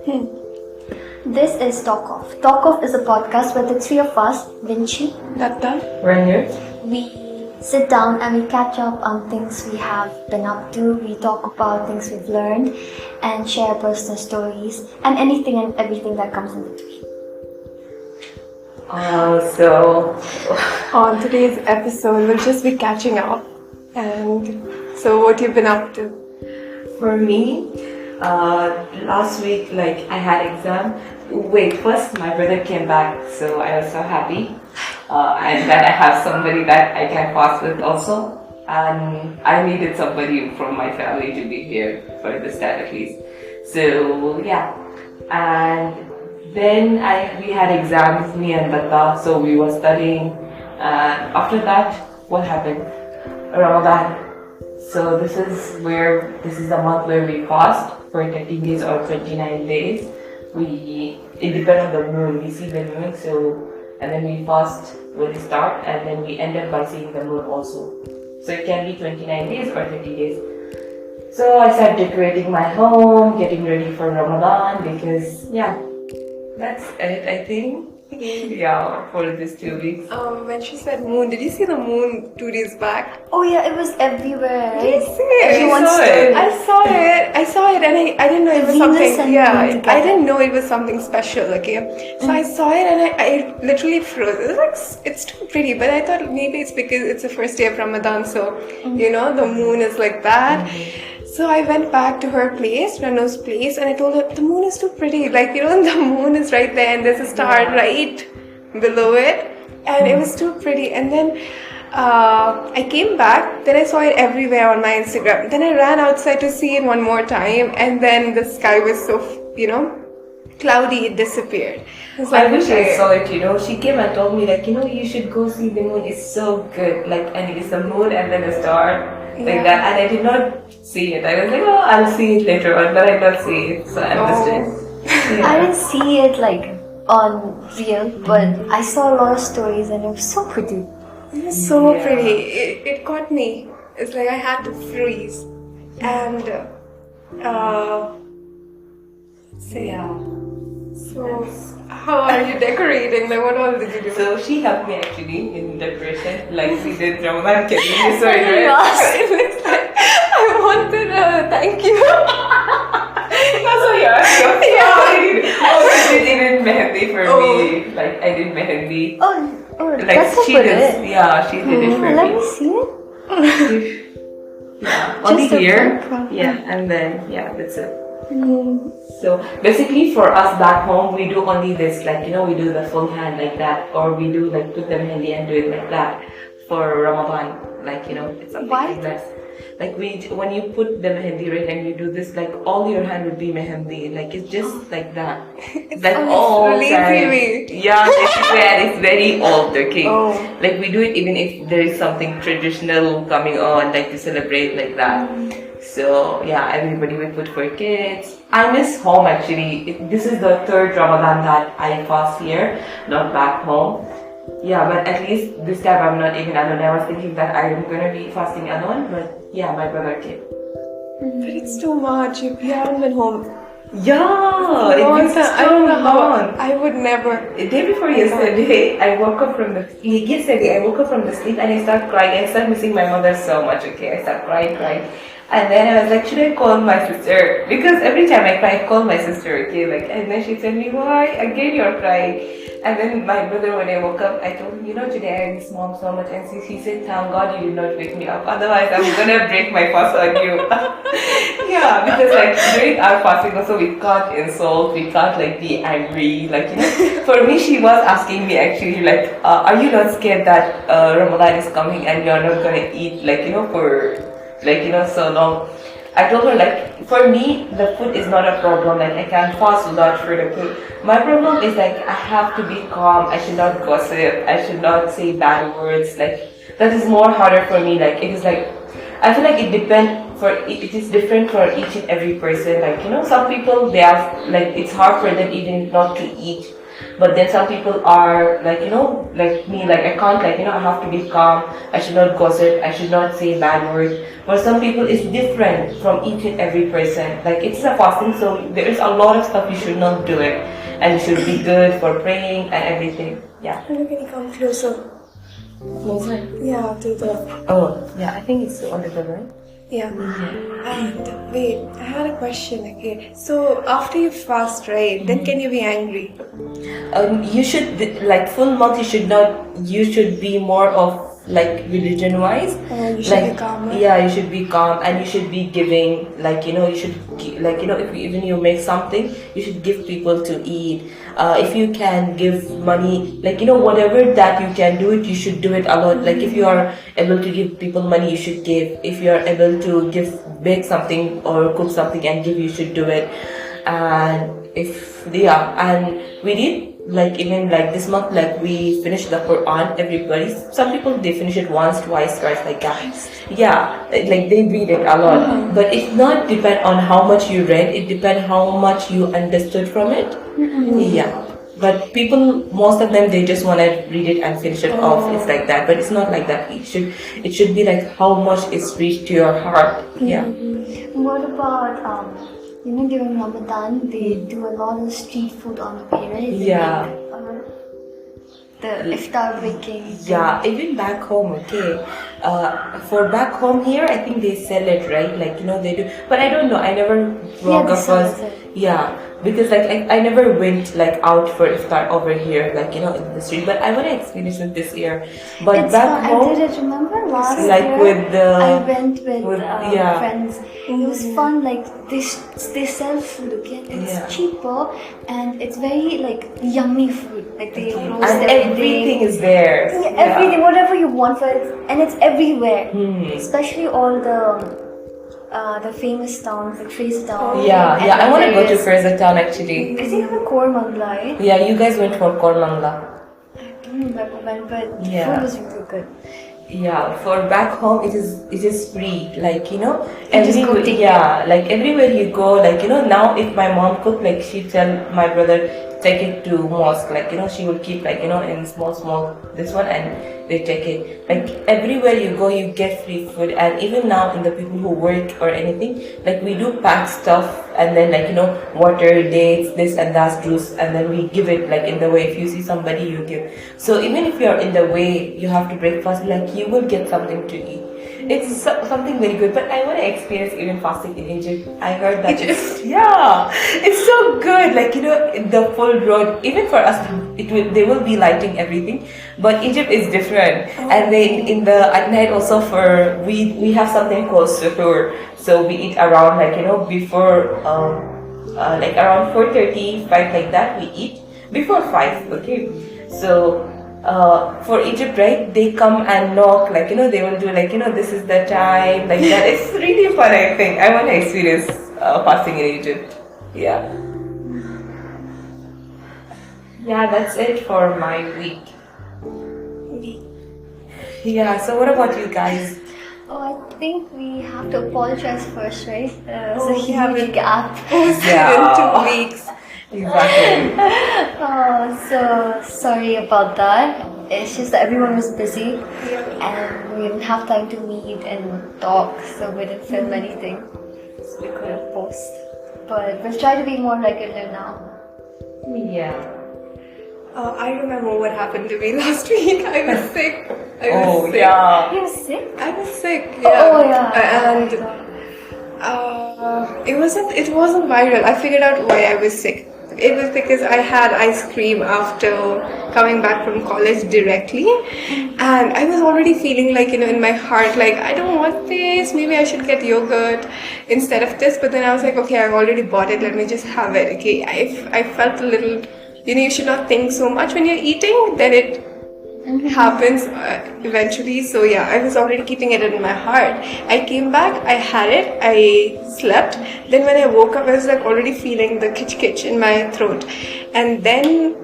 This is Talk Off. Talk Off is a podcast where the three of us, Vinci, Datta. Right here. we sit down and we catch up on things we have been up to. We talk about things we've learned and share personal stories and anything and everything that comes in between. So On today's episode, we'll just be catching up. And so, what you've been up to? for me, last week, I had exam. Wait, first my brother came back, so I was so happy. And then I have somebody that I can pass with also. And I needed somebody from my family to be here for this time at least. So yeah, and then we had exams, me and Datta, so we were studying. And after that, what happened? Ramadan. So this is the month where we fast for 13 days or 29 days. It depends on the moon. We see the moon, and then we fast when we start, and then we end up by seeing the moon also. So it can be 29 days or 30 days. So I started decorating my home, getting ready for Ramadan because that's it, I think. Yeah, for these 2 weeks. When she said moon, did you see the moon 2 days back? Oh yeah, it was everywhere. Did you see it? Everyone's saw it. story. I saw it, and I didn't know it was Venus something. and Yeah, moon together. I didn't know it was something special. Okay, so I saw it, and I literally froze. It was like, it's too pretty, but I thought maybe it's because it's the first day of Ramadan, so the moon is like that. So I went back to her place, Rano's place, and I told her the moon is too pretty. The moon is right there, and there's a star right below it, and it was too pretty. And then I came back, then I saw it everywhere on my Instagram. Then I ran outside to see it one more time, and then the sky was so, cloudy, it disappeared. I wish I saw it, She came and told me, you should go see the moon. It's so good. And it's the moon and then a star, that. And I did not see it. I was like, I'll see it later on, but I don't see it. So I understand. I didn't see it on real, but I saw a lot of stories and it was so pretty. It was so pretty. It caught me. It's like I had to freeze. And so how are you decorating? What all did you do? So she helped me actually in decoration, she did Ramadan cake. Sorry, right? It looks like I wanted a thank you. Also, she did even mehendi for me. I did mehendi. Oh, that's so she good. did. Yeah, she did it for Let me. me see it. Only Just a here. fun problem. Yeah, and then that's it. So basically for us back home, we do only this, we do the full hand like that, or we do put the mehendi and do it like that for Ramadan, it's something Why? like that. When you put the mehendi right and you do this, all your hand would be mehendi, it's just like that. It's all really time. creamy. Yeah, it's very old, okay. Oh. We do it even if there is something traditional coming on, to celebrate like that. So everybody will put for kids. I miss home actually. This is the third Ramadan that I fast here, not back home. Yeah, but at least this time I'm not even alone. I was thinking that I'm gonna be fasting alone, but my brother came. But it's too much. You haven't been home. Yeah, it was so I don't know how. long. I would never. The day before yesterday, I woke up from the sleep and I started crying. I started missing my mother so much. Okay, I started crying. And then I was like, should I call my sister? Because every time I cry, I call my sister, okay? And then she told me, why? Again, you're crying. And then my brother, when I woke up, I told him, today I miss mom so much. And he said, thank God you did not wake me up. Otherwise, I'm gonna break my fast on you. Yeah, because during our fasting also, we can't insult, we can't be angry. For me, she was asking me actually, are you not scared that Ramadan is coming and you're not gonna eat, for so long? I told her, for me, the food is not a problem. I can fast without further food. My problem is, I have to be calm. I should not gossip. I should not say bad words. That is more harder for me. It is I feel it depends it is different for each and every person. Some people, they have, it's hard for them even not to eat. But then some people are like, like me, like I can't, like, I have to be calm. I should not gossip. I should not say bad words. For some people, it's different from each and every person. Like, it's a fasting, so there is a lot of stuff you should not do it, and you should be good for praying and everything. Yeah. Can you come closer? Closer. Yeah, to the. Oh, yeah. I think it's on the good, right? Yeah. And wait, I had a question. Okay, so after you fast, right? Then can you be angry? You should like full month. You should be more of like religion wise. You should like be calmer. yeah, you should be calm, and you should be giving. Like, you should like, if even you make something, you should give people to eat. If you can give money, like, whatever that you can do it, you should do it a lot. Like, if you are able to give people money, you should give. If you are able to bake something or cook something and give, you should do it. And and we did, like, even like this month, like, we finished the Quran. Everybody, some people, they finish it once, twice, thrice, like that. Yeah, like they read it a lot. But it's not depend on how much you read. It depends how much you understood from it. Yeah. But people, most of them, they just want to read it and finish it off. It's like that. But it's not like that. It should be like how much it's reached to your heart. Yeah. What about during Ramadan they do a lot of street food on the way, right? Yeah. The iftar baking. Yeah, even back home, okay. For back home here, I think they sell it, right? Like, they do. But I don't know. I never walk they up sell first. it. Yeah, because like I never went like out for iftar over here, like, in the street. But I want to experience it this year. But It's back fun. home, I did it. Remember last like year? with the I went with yeah. friends. It was fun. Like they sell food. Okay, it's Yeah. cheaper and it's very like yummy food. Like they roast And everything is there. Yeah, everything, whatever you want for it, and it's everywhere. Especially all the famous towns, like Town. Yeah, and I want to go to various- Fraser Town actually. I think even Kormangla, right? Yeah, you guys went for Kormangla. I don't remember when, but the Yeah. food was really good. Yeah, for back home it is free. Like, just go everywhere, take yeah, like everywhere you go, like, now if my mom cook, like, she tell my brother take it to mosque, like, she will keep, like, in small this one, and they take it. Like, everywhere you go you get free food. And even now, in the people who work or anything, like, we do pack stuff, and then, like, water, dates, this and that, juice, and then we give it, like, in the way. If you see somebody, you give. So even if you're in the way, you have to break fast, like, you will get something to eat. It's something very good. But I want to experience even fasting in Egypt. I heard that it's so good. Like, the full road, even for us, they will be lighting everything, but Egypt is different. And then at night also, we have something called suhoor. So we eat around, like, before like around 4:30, 5, like that, we eat before 5. Okay, so for Egypt, right, they come and knock, like, they will do, like, this is the time, like that. It's really fun. I think I want to experience fasting in Egypt. Yeah, that's it for my week. Yeah, so what about you guys? Oh, I think we have to apologize first, right? There's a we haven't- huge gap. Yeah. In 2 weeks. Exactly. So sorry about that. It's just that everyone was busy and we didn't have time to meet and talk, so we didn't film anything. So we couldn't post. But we'll try to be more regular now. Yeah. I remember what happened to me last week. I was sick. I was sick. Yeah. You were sick? I was sick. Yeah. Oh yeah. And it wasn't viral. I figured out why I was sick. It was because I had ice cream after coming back from college directly, and I was already feeling like, in my heart, like, I don't want this, maybe I should get yogurt instead of this. But then I was like, okay, I've already bought it, let me just have it. Okay, I felt a little, you should not think so much when you're eating, then it happens eventually. So yeah, I was already keeping it in my heart. I came back, I had it, I slept. Then when I woke up, I was like already feeling the kitch in my throat. And then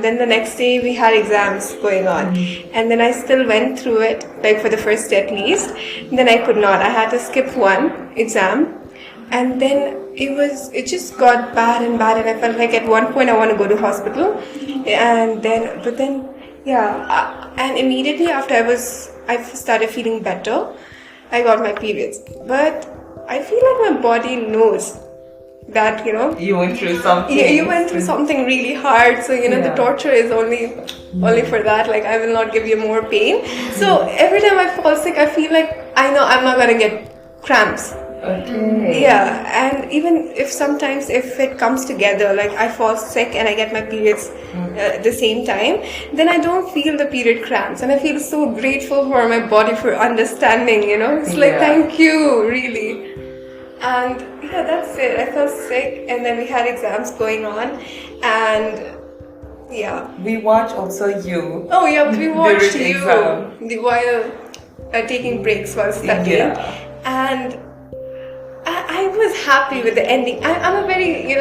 then the next day we had exams going on, and then I still went through it, like for the first day at least. Then I could not, I had to skip one exam. And then it just got bad and bad, and I felt like at one point I want to go to hospital, but then and immediately after I started feeling better, I got my periods. But I feel like my body knows that, You went through something. you went through something really hard, so the torture is only for that. Like, I will not give you more pain. So every time I fall sick, I feel like I know I'm not gonna get cramps. Okay. Yeah, and even sometimes if it comes together, like I fall sick and I get my periods at the same time, then I don't feel the period cramps, and I feel so grateful for my body for understanding. It's like, thank you, really. And that's it. I felt sick, and then we had exams going on, and we watch also you. Oh yeah, we watched during you exam. while taking breaks while studying, and I was happy with the ending. I'm a very,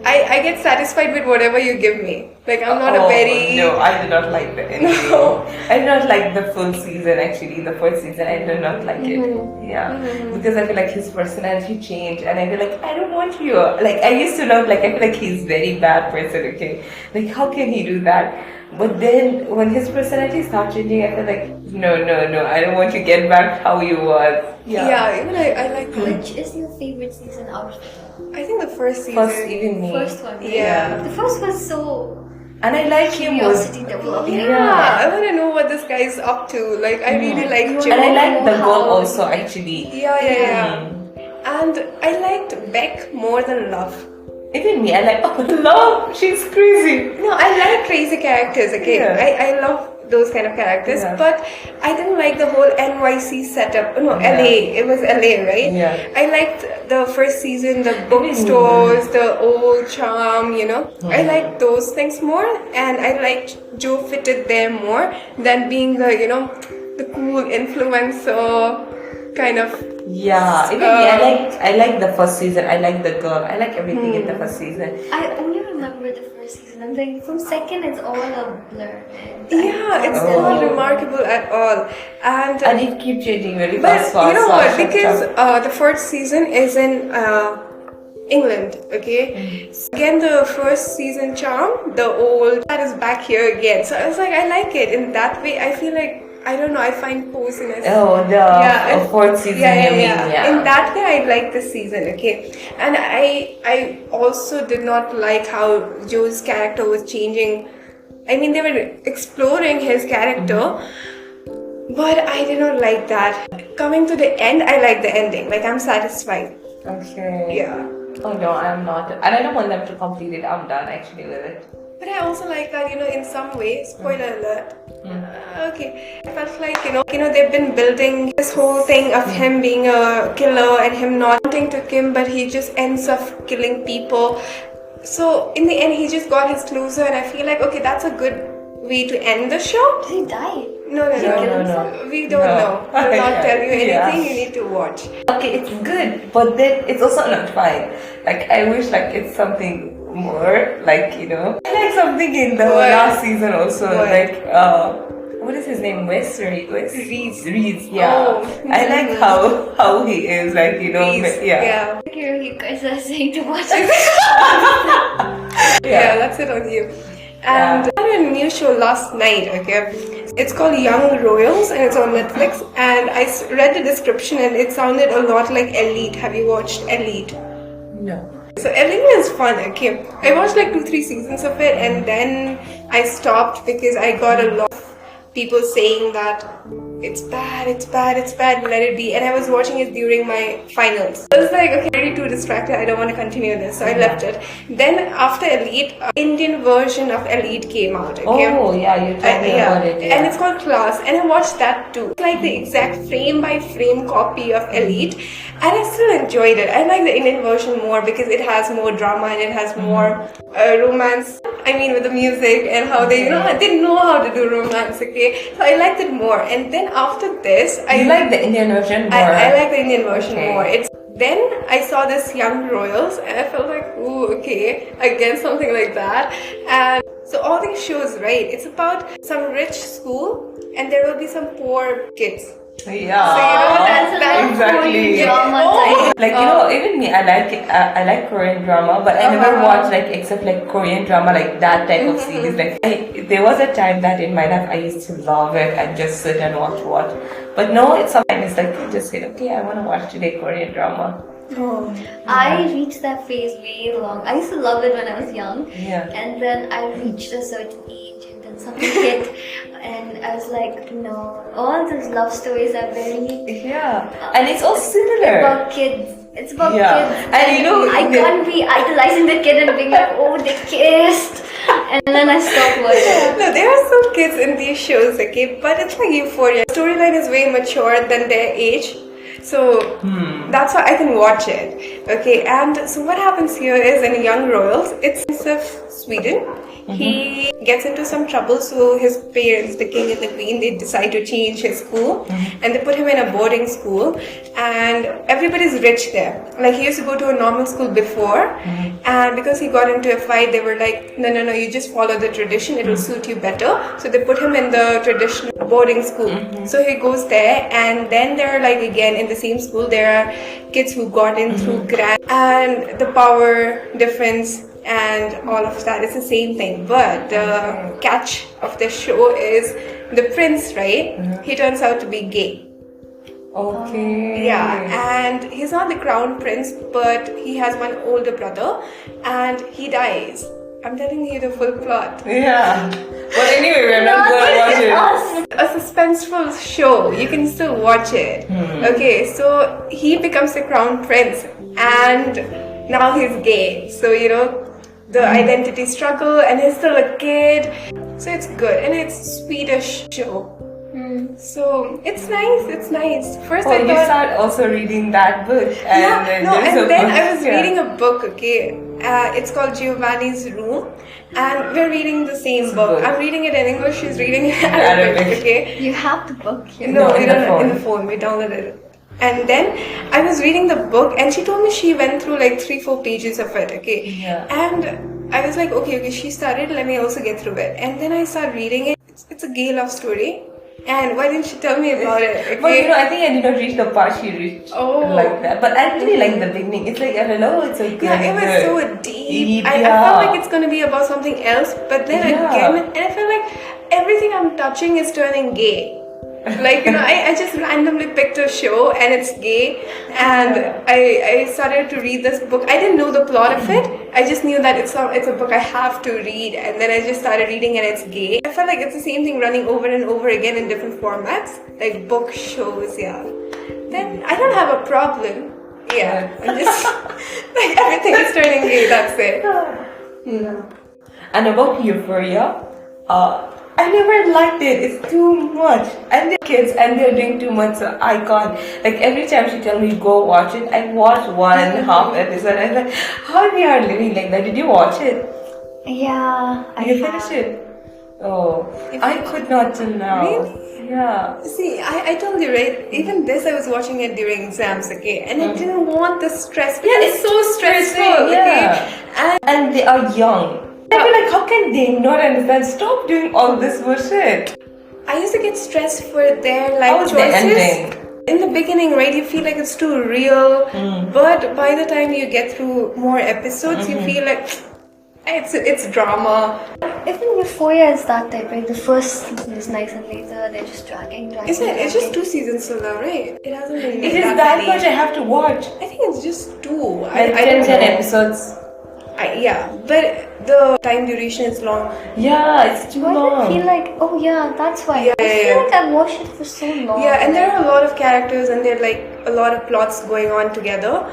I get satisfied with whatever you give me. Like, I'm not a very... No, I did not like the ending. No. I did not like the full season, actually. The first season, I did not like it. Yeah. Because I feel like his personality changed, and I feel like, I don't want you. Like, I used to love, like, I feel like he's very bad person, okay? Like, how can he do that? But then, when his personality started changing, I feel like, no, I don't want to get back how you was. Yeah, even I like... Which is your favorite season out of them? I think the first season... First, even me. First one. Yeah. The first was so... And I like him was... Curiosity developed. Yeah, I want to know what this guy is up to. Like, I really like Jim. And I like the girl also, actually. Yeah. And I liked Beck more than Love. Even me, I like, Love, she's crazy. No, I like crazy characters, okay? Yeah. I love those kind of characters, but I didn't like the whole NYC setup. No, LA. It was LA, right? Yeah. I liked the first season, the bookstores, the old charm, I liked those things more, and I liked Joe fitted there more than being the, the cool influencer kind of. Yeah, even me, I like the first season. I like the girl. I like everything in the first season. I only remember the first season. I'm like, from second, it's all a blur. Yeah, it's not remarkable at all. And it keeps changing very but fast. you know what? fast, Because the first season is in England, okay? So again, the first season charm, the old that is back here again. So I was like, I like it in that way. I feel like, I don't know, I find coziness. Oh, the fourth season, you mean, yeah. In that way, I like this season, okay? And I also did not like how Joe's character was changing. I mean, they were exploring his character, but I did not like that. Coming to the end, I like the ending. Like, I'm satisfied. Okay. Yeah. Oh no, I'm not. And I don't want them to complete it. I'm done actually with it. But I also like that, in some way, spoiler alert. Okay, I felt like, they've been building this whole thing of him being a killer and him not wanting to kill, but he just ends up killing people. So in the end, he just got his closure, and I feel like, okay, that's a good way to end the show. Did he die? No. We don't know. I will not tell you anything. You need to watch. Okay, it's good, but then it's also not fine. Like, I wish like it's something more, like, I like something in the last season also, like what is his name? Reeds. Yeah. Oh. I like how he is, like, Yeah. You guys are saying to watch it. Yeah, that's it on you. And I had a new show last night, okay? It's called Young Royals, and it's on Netflix, and I read the description and it sounded a lot like Elite. Have you watched Elite? No. So Elite is fun, okay? I watched like 2-3 seasons of it, and then I stopped because I got a lot of people saying that it's bad, let it be. And I was watching it during my finals. I was like, okay, I'm already too distracted, I don't want to continue this, so I left it. Then after Elite, Indian version of Elite came out, okay? Oh, yeah, you told me about it. Yeah. And it's called Class, and I watched that too. It's like the exact frame by frame copy of Elite, and I still enjoyed it. I like the Indian version more because it has more drama and it has more romance. I mean, with the music and how they, they know how to do romance, okay? So I liked it more. And then after this, I like the Indian version more. I like the Indian version more. Then I saw this Young Royals, and I felt like, ooh, okay, again something like that. And so all these shows, right? It's about some rich school, and there will be some poor kids. Yeah. So exactly. Korean drama Oh. type. Like even me, I like Korean drama, but I never watched like except like Korean drama, like that type of series. Like there was a time that in my life I used to love it and just sit and watch. But no, it's sometimes like you just say, okay, I want to watch today Korean drama. Oh. I reached that phase way long. I used to love it when I was young. Yeah. And then I reached a certain age and then something hit and I was like, no, all those love stories are very Yeah, and it's all similar. about kids. It's about Yeah. kids. And I can't be idolizing the kid and being like, oh, they kissed. And then I stopped watching. No, there are some kids in these shows, okay, but it's like Euphoria. Storyline is way mature than their age. So that's why I can watch it. Okay, and so what happens here is in Young Royals, it's of Sweden. He gets into some trouble, so his parents, the king and the queen, they decide to change his school and they put him in a boarding school, and everybody's rich there. Like he used to go to a normal school before, and because he got into a fight, they were like, no, you just follow the tradition, it will suit you better. So they put him in the traditional boarding school. So he goes there, and then there are like again in the same school, there are kids who got in through grant and the power difference and all of that. It's the same thing, but the catch of the show is the prince, right? He turns out to be gay. Okay. Yeah, and he's not the crown prince, but he has one older brother and he dies. I'm telling you the full plot. Yeah. But anyway, we're not going to watch it. A suspenseful show, you can still watch it. Okay, so he becomes the crown prince and now he's gay. So, the identity struggle, and he's still a kid. So it's good, and it's Swedish show. So it's nice. First I You thought, start also reading that book. And then I was reading a book, okay. It's called Giovanni's Room, and we're reading the same book. I'm reading it in English, she's reading it in Arabic, okay. You have the book here. No, we in the don't phone. in the phone. We downloaded it. And then I was reading the book, and she told me she went through like 3-4 pages of it, okay? Yeah. And I was like, okay, she started, let me also get through it. And then I started reading it. It's a gay love story. And why didn't she tell me about it? Okay? But I think I did not reach the part she reached like that. But I really like the beginning. It's like, I don't know, it's so good. Yeah, it was good. so deep. I felt like it's going to be about something else, but then again, and I felt like everything I'm touching is turning gay. Like, I just randomly picked a show and it's gay, and I started to read this book. I didn't know the plot of it. I just knew that it's a book I have to read, and then I just started reading and it's gay. I felt like it's the same thing running over and over again in different formats, like book shows, yeah. Then I don't have a problem. Yeah, I'm just like everything is turning gay, that's it. And about Euphoria, I never liked it. It's too much. And the kids, and they're doing too much, so I can't. Like every time she tells me go watch it, I watch 1.5 episode. I'm like, how we are living like that? Did you watch it? Yeah, You finished it? Oh, I could not till now. Really? Yeah. See, I told you, right? Even this I was watching it during exams, okay? And I didn't want the stress because it's so stressful, okay? And they are young. I feel like, how can they not understand? Stop doing all this bullshit. I used to get stressed for their How life was the choices. ending? In the beginning, right, you feel like it's too real. But by the time you get through more episodes, you feel like it's drama. Even Euphoria is that type, right? The first season is nice and later they're just dragging. Isn't it? It's just 2 seasons still now, right? It hasn't been It is that many. much I have to watch. I think it's just 2. Like I don't 10 know. episodes. Yeah, but the time duration is long. Yeah, it's too Why do I long. feel like, oh yeah, that's why. Yeah, I feel yeah. like I've watched it for so long. Yeah, and there are a lot of characters and there are like a lot of plots going on together.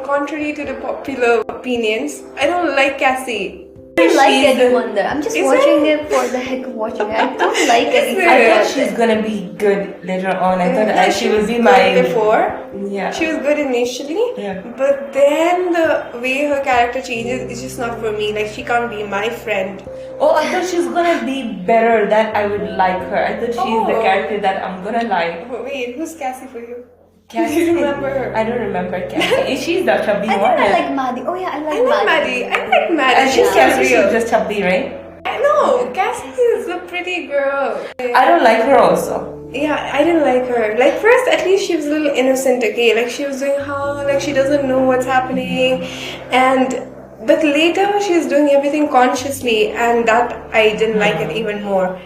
Contrary to the popular opinions, I don't like Cassie. I don't like She's anyone there. I'm just Is watching it? it for the heck of watching it. I don't like anyone. I Yeah. thought she's gonna be good later on. I thought Yeah, she will be was my. good before. Yeah. She was good initially, Yeah. but then the way her character changes is just not for me. Like she can't be my friend. Oh, I thought she's gonna be better. That I would like her. I thought she's the Oh. character that I'm gonna like. Wait, who's Cassie for you? Cassie. Do you remember her? I don't remember Cassie. She's the chubby I one. think I like Maddie. Oh yeah, I like I like Maddie. Maddie. I like Maddie. And She's she's so Cassie. real. She's just chubby, right? I know. Cassie is a pretty girl. I don't like her also. Yeah, I didn't like her. Like first, at least she was a little innocent. Okay, like she was doing how like she doesn't know what's happening, and but later she's doing everything consciously, and that I didn't like it even more.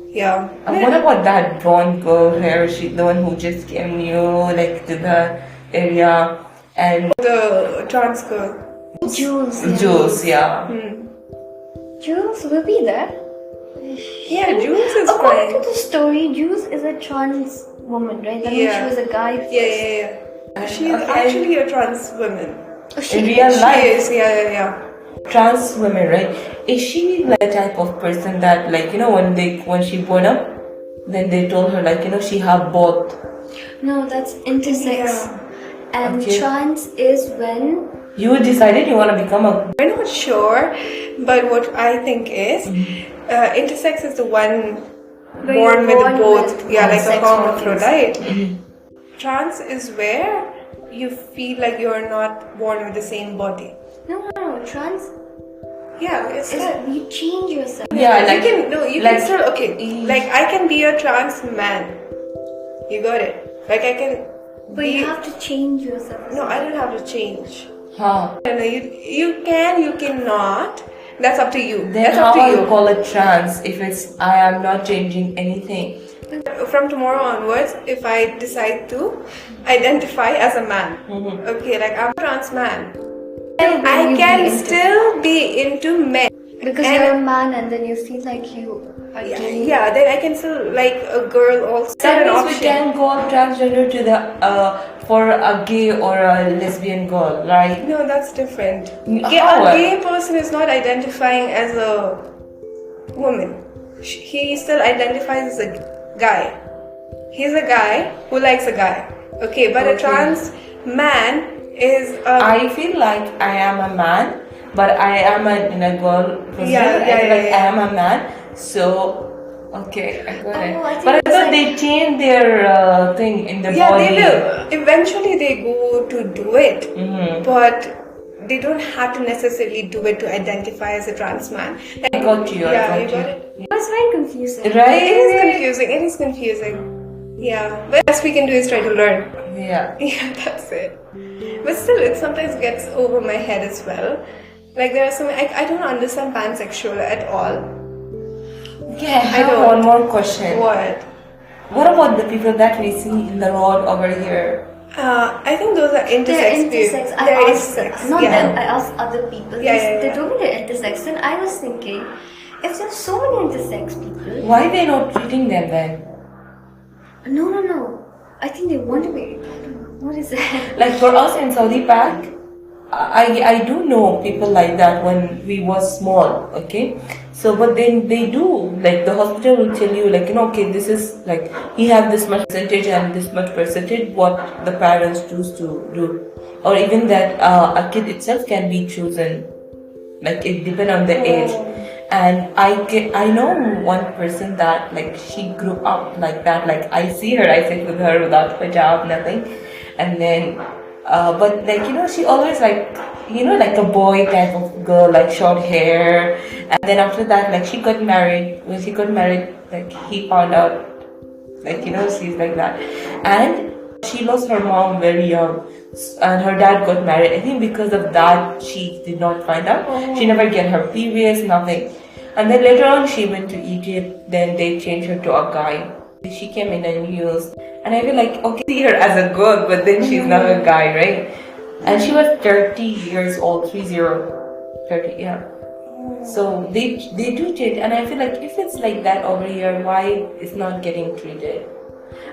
Yeah. And what about that blonde girl here? She the one who just came new, like to the area, and The trans girl. Jules. Jules, yeah. Jules will be there. Yeah, Jules is According fine. to the story, Jules is a trans woman, right? That means she Yeah. was a guy first. Yeah. She's Okay. actually a trans woman. Oh, she In real is. life. She is. Yeah. Trans women, right? Is she like the type of person that, like, you know, when she born up, then they told her, like, you know, she have both. No, that's intersex. Yeah. And Okay. trans is when You decided you want to become a. We're not sure, but what I think is, intersex is the one Where born you're with born both. with Yeah, like a sex hermaphrodite. Trans is where you feel like you're not born with the same body. no, trans Yeah, it's is like you change yourself. Yeah, you like can no, you like- can still okay. Like I can be a trans man. You got it. Like I can. But you have to change yourself. No, I don't have to change. Huh. No, you can, you cannot. That's up to you. Then That's how up to I you. call it trans if it's I am not changing anything. From tomorrow onwards, if I decide to identify as a man, okay, like I'm a trans man, Then I you can be into- still be into men. because and- you're a man and then you feel like you are gay. Yeah, then I can still like a girl also. That an means we option. can go transgender to the for a gay or a lesbian girl, right? No, that's different. How? A gay person is not identifying as a woman. He still identifies as a guy. He's a guy who likes a guy. Okay, but a Okay. trans man is. I feel like I am a man, but I am in a girl position. Yeah, I feel like yeah. I am a man. So, okay, I got it. I think But I it's thought like- they change their thing in the Yeah, body. they will. Eventually, they go to do it, but they don't have to necessarily do it to identify as a trans man. I got you. Yeah, I you got got you. it. It's very confusing. Right? It is confusing. It is confusing. Yeah, but best we can do is try to learn. Yeah. Yeah, that's it. But still, it sometimes gets over my head as well. Like there are some, I don't understand pansexual at all. Okay, I have don't. one more question. What? What about the people that we see in the road over here? I think those are intersex. They're people. intersex. I They're asked intersex, not yeah. them. I asked other people. Yeah. They told me they're intersex, and I was thinking, if there's so many intersex people, Why they not treating them then? no. I think they want to be. I don't know. What is it? Like for us in Saudi Pack, I do know people like that when we was small, okay? So but then they do, like the hospital will tell you like, you know, okay, this is like he have this much percentage and this much percentage what the parents choose to do. Or even that a kid itself can be chosen. Like it depends on the age. And I know one person that like she grew up like that. Like I see her, I sit with her without hijab, nothing. And then but like, you know, she always like, you know, like a boy type of girl, like short hair. And then after that, like she got married. When she got married, like he found out, like, you know, she's like that. And she lost her mom very young. And her dad got married. I think because of that, she did not find out. She never get her periods, nothing. And then later on, she went to Egypt. Then they changed her to a guy. She came in the news. And I feel like, okay, see her as a girl, but then she's now a guy, right? And she was 30 years old, 30, yeah. So they do change, and I feel like if it's like that over here, why it's not getting treated?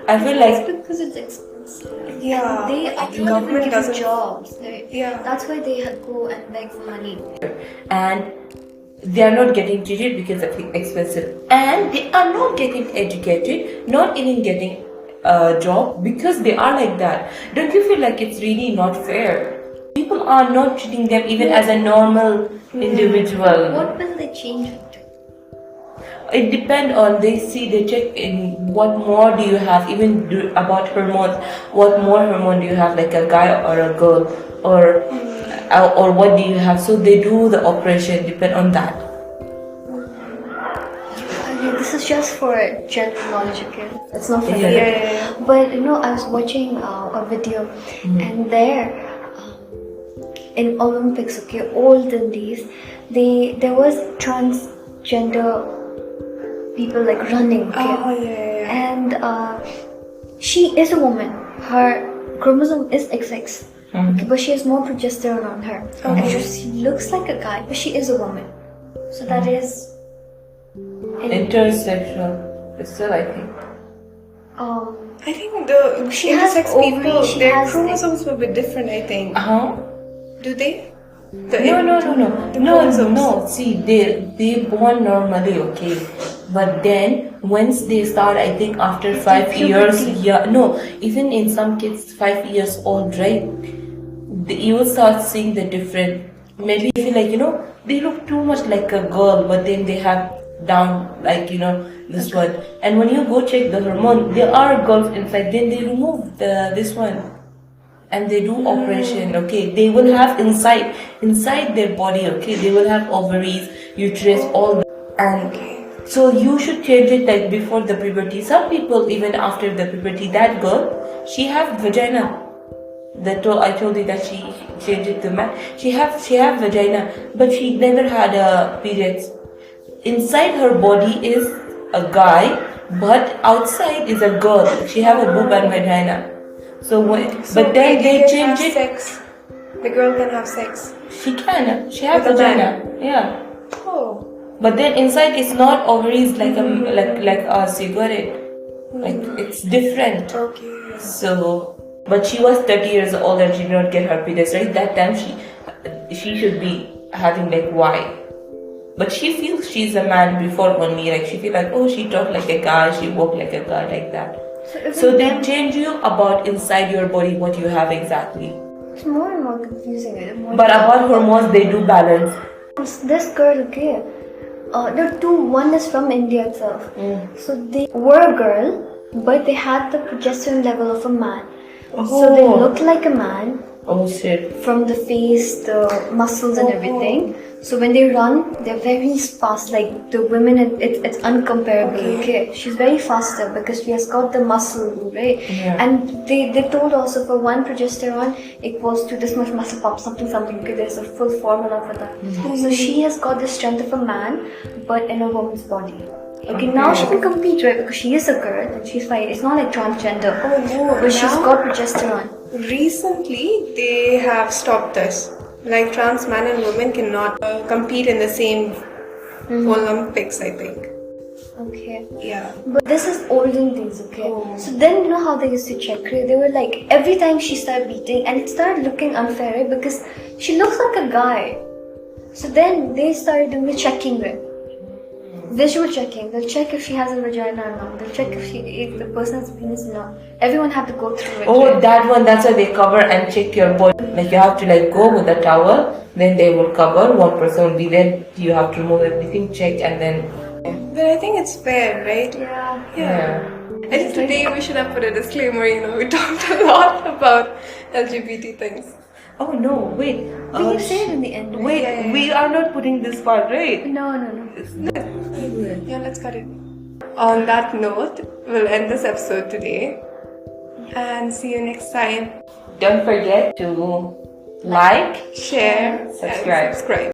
I feel like because it's expensive. Yeah, They the are not even government given doesn't- jobs. Yeah. That's why they go and beg for money. and they are not getting treated because of expensive, and they are not getting educated, not even getting a job because they are like that. Don't you feel like it's really not fair? People are not treating them even as a normal individual. What will they change it to? It depends on they check in what more do you have, even about hormones, what more hormone do you have, like a guy or a girl, or what do you have, so they do the operation depend on that. I Yeah, this is just for general knowledge, okay? It's not for Yeah. everything. But I was watching a video, and there, in Olympics, okay, olden days, there was transgender people like running, okay, Oh, yeah. and she is a woman. Her chromosome is XX, okay, but she has more progesterone on her, and she looks like a guy, but she is a woman. So that is Intersexual. It's still, I think. I think the She has intersex ovary, people, she their has- chromosomes were a bit different, I think. Uh-huh. Do they? The No. the No. chromosomes. See, they born normally, okay. But then once they start, I think after 5 years, puberty. yeah, no, even in some kids 5 years old, right? You will start seeing the different. Maybe you feel like they look too much like a girl, but then they have down this one. And when you go check the hormone, there are girls inside. Then they remove this one. And they do operation, okay. They will have inside their body, okay. They will have ovaries, uterus, all that. And so you should change it like before the puberty. Some people even after the puberty, that girl, she have vagina. I told you that she changed it to man. She have vagina, but she never had a periods. Inside her body is a guy, but outside is a girl. She have a boob and vagina. So but then they change it. Sex. The girl can have sex. She can. She has With a vagina. man. Yeah. Oh. But then inside it's not ovaries like like us. You got it. Like it's different. Okay. So, but she was 30 years old and she did not get her periods. Right, that time she should be having like why. But she feels she's a man before only. Like she feel like, oh, she talk like a guy, she walk like a guy, like that. So they change you about inside your body what you have exactly. It's more and more confusing. But about hormones, they do balance. This girl, okay, there are two. One is from India itself. So they were a girl, but they had the progesterone level of a man. So they looked like a man Oh shit. from the face, the muscles, and everything. So when they run, they're very fast. Like the women, it's uncomparable. Okay, she's very faster because she has got the muscle, right? Yeah. And they told also for one progesterone equals to this much muscle pump, something. Okay, there's a full formula for that. So she has got the strength of a man, but in a woman's body. Okay, now she can compete, right? Because she is a girl and she's fine. It's not like transgender. Oh no. But she's Now, got progesterone. recently, they have stopped this. Like trans man and women cannot compete in the same Olympics, I think. Okay. Yeah. But this is olden days, okay? So then you know how they used to check her? They were like, every time she started beating, and it started looking unfair, right? Because she looks like a guy. So then they started doing the checking, right? Visual checking. They'll check if she has a vagina or not. They'll check if the person has a penis or not. Everyone had to go through it. Oh, right? that one. That's why they cover and check your body. Like you have to go with a towel. Then they will cover. One person will be there. You have to remove everything, check, and then. But I think it's fair, right? Yeah. I think today we should have put a disclaimer, we talked a lot about LGBT things. Oh no! Wait. We can say it in the end. Right? Wait. We are not putting this part, right? No. Yeah, let's cut it. On that note, we'll end this episode today. And see you next time. Don't forget to like, Share, subscribe. and subscribe.